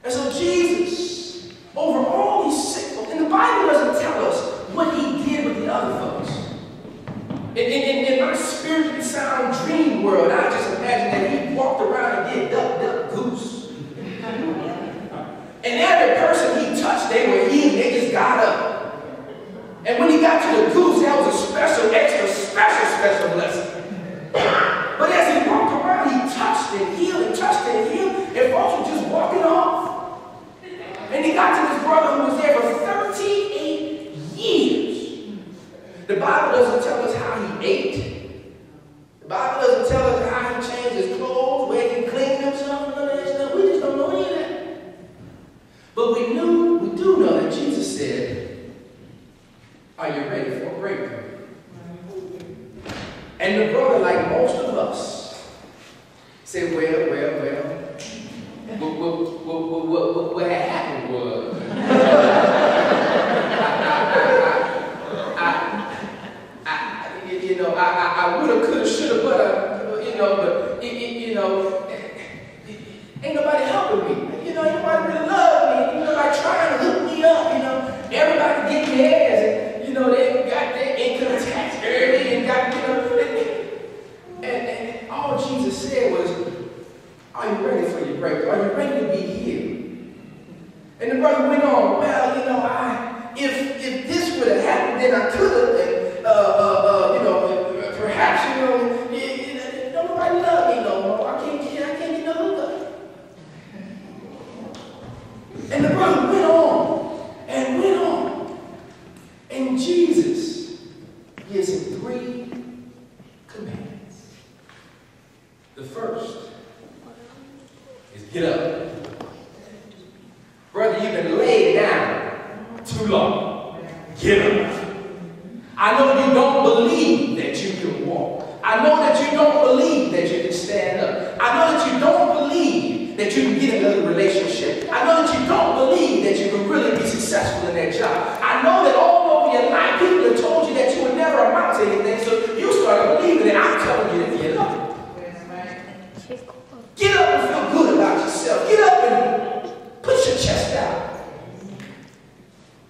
And so Jesus, over all these sick folks, and the Bible doesn't tell us what he did with the other folks. In my spiritually sound dream world, I just imagine that he walked around and did duck, duck, goose. And every person he touched, they were healed. They just got up. And when he got to the goose, that was a special, extra, special blessing. But as he walked around, he touched and healed and touched and healed. And folks were just walking off. And he got to this brother who was there for 38 years. The Bible doesn't tell us how he ate. The Bible doesn't tell us how he changed his clothes, where he cleaned himself, none of that stuff. We just don't know any of that. But we do know that Jesus said, are you ready for a breakthrough? And the brother, like most of us, said, well, what happened was, I would have, could have, should have, but ain't nobody helping me. Ain't nobody really love me. Ain't nobody trying to hook me up. Everybody getting theirs, and they got their income tax early and got, and all Jesus said was, are you ready for your breakthrough? Are you ready to be healed? And the brother went on, well, if this would have happened, then I could have, perhaps, nobody loved me no more. I can't get no hookup. And the brother went on and went on. And Jesus gives him 3 commandments. The first is get up. Brother, you've been laid down too long. Get up. I know you don't believe that you can walk. I know that you don't believe that you can stand up. I know that you don't believe that you can get another relationship. I know that you don't believe that you can really be successful in that job. I know that all over your life people have told you that you would never amount to anything, so you started believing it. I'm telling you to get up. Get up and feel good about yourself. Get up and push your chest out.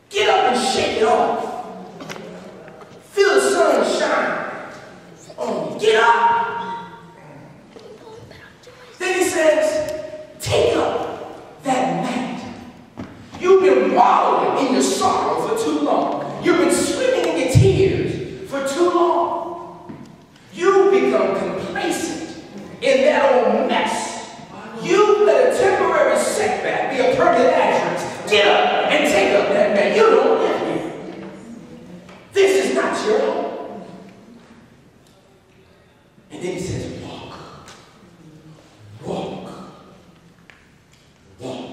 Get up and shake it off. Feel the sun shine on you. Get up. Then he says, take up that mat. You've been wallowing in your sorrow for too long. You've been swimming in your tears for too long. You've become complacent in that old mess. You let a temporary setback be a permanent address. Get up and take up that mat. You don't live here. This is not your home. And then he says, walk. Walk. Walk.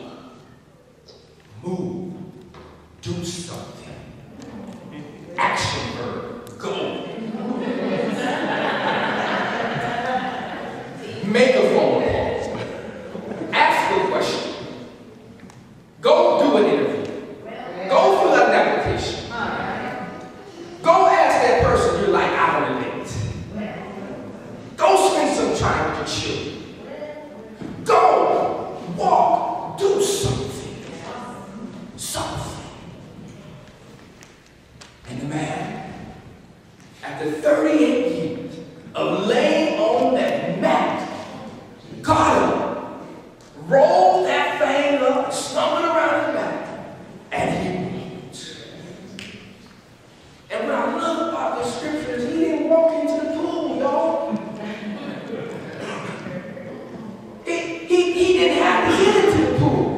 Move. Do something. Action verb. Go. Make a phone call. Ask a question. Go do an interview. Go fill out an application. Go ask that person you like out on a date. Go spend some time with your children. Go walk. Do something. Something. And the man, after 38 years of laying on that mat, got up, rolled that thing up, stumbled around his back, and he walked. And what I love about this scripture is he didn't walk into the pool, y'all. He didn't have to get into the pool.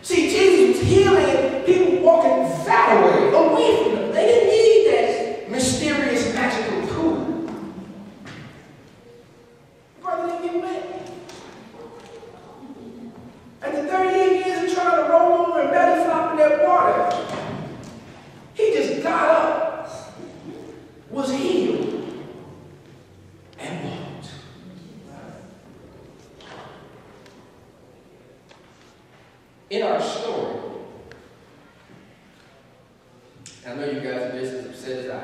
See, Jesus was healing people walking that way, away from him. They didn't need that mysterious, magical pool. Brother didn't get wet. After 38 years of trying to roll over and belly flop in that water, he just got up, was healed, and walked. In our story, I know you guys are just as upset as I am.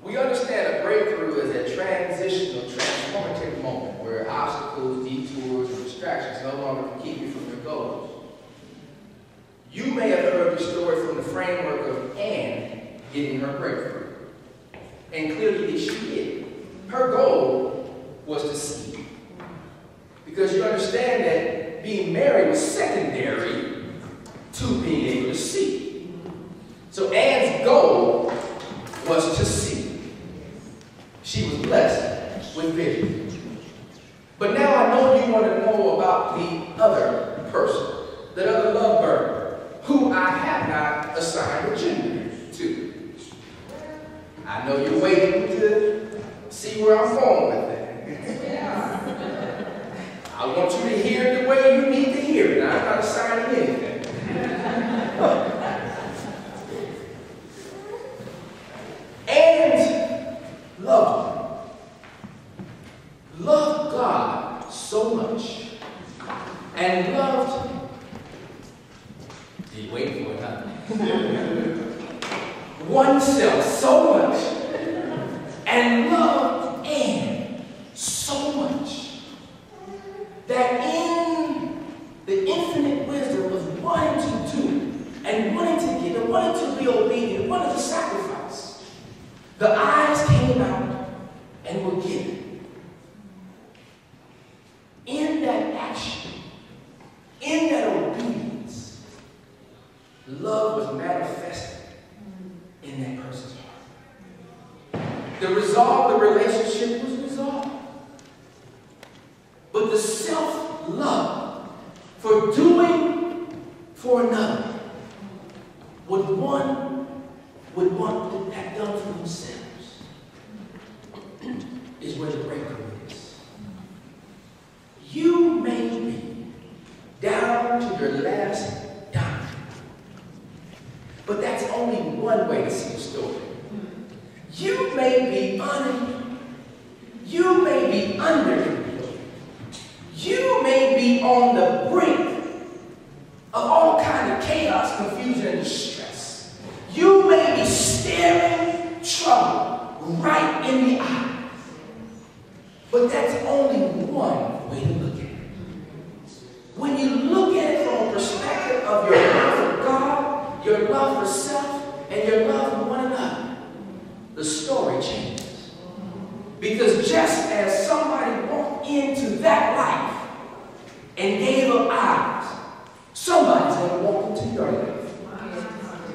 We understand a breakthrough is a transitional, transformative moment where where obstacles, detours, and distractions no longer can keep you from your goals. You may have heard the story from the framework of Anne getting her breakthrough. And clearly she did. Her goal was to see. Because you understand that being married was secondary to being able to see. So Anne's goal was to see. She was blessed with vision. But now I know you want to know about the other person, that other lovebird, who I have not assigned a gender to. I know you're waiting to see where I'm going with that. I want you to hear it the way you need to hear it. I'm not assigning anything. And loved God so much, and loved, you waiting for it, huh? oneself so much, and loved Anne so much, that in the infinite wisdom of wanting to do, and wanting to give, and wanting to be obedient, and wanting to sacrifice, the eyes came out and were given. In that action, in that obedience, love was manifested in that person's heart. The resolve of the relationship was resolved. But the self-love for doing for another, what one would want to have done for themselves, is where the breakthrough is. You may be down to your last dime, but that's only one way to see the story. You may be unemployed. You may be underemployed. You may be on the brink of all kind of chaos, confusion, and distress. You may be staring trouble right in the eye. But that's only one way to look at it. When you look at it from a perspective of your love for God, your love for self, and your love for one another, the story changes. Because just as somebody walked into that life and gave up eyes, somebody's going to walk into your life.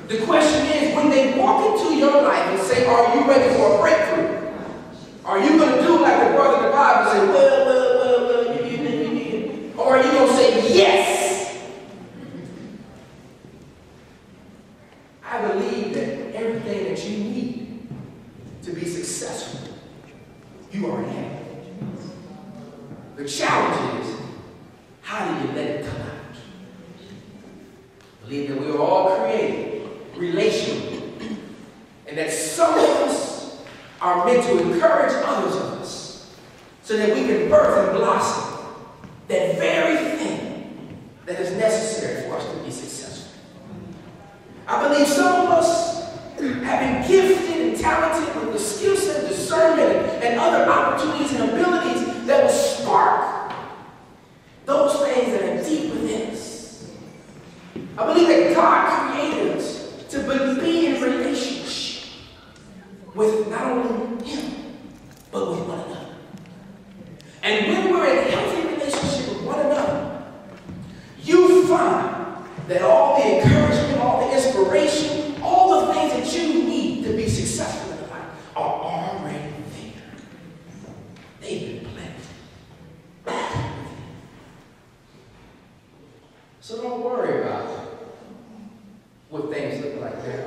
The question is, when they walk into your life and say, are you ready for a breakthrough? Are you going to do like the brother in the Bible and say, well, or are you going to say, yes? I believe that everything that you need to be successful, you already have. The challenge is, how do you let it come out? I believe that we are all created relationally, and that some of us are meant to encourage others of us so that we can birth and blossom that very thing that is necessary for us to be successful. I believe some of us have been gifted and talented with the skill set, discernment, and other opportunities and abilities that will spark those things that are deep within us. I believe that God created us to be in relationship with not only Him, but with one another. And when we're in a healthy relationship with one another, you find that all the encouragement, all the inspiration, all the things that you need to be successful in life are already there. They've been planted. So don't worry about what things look like now.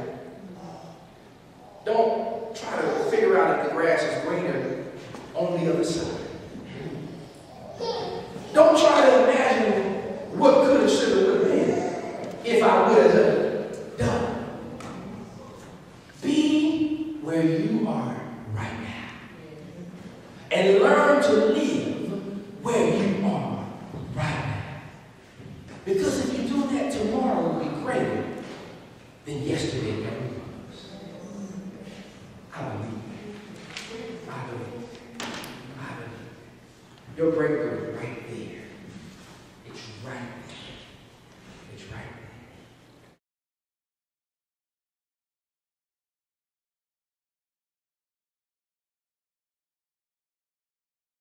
Don't try to figure out if the grass is greener on the other side. Don't try to imagine what could have, should have, would have been if I would have done. Be where you are right now. And learn to live where you are right now. Because if you do that, tomorrow will be greater than yesterday ever was. I believe. I believe. I believe. your breakthrough right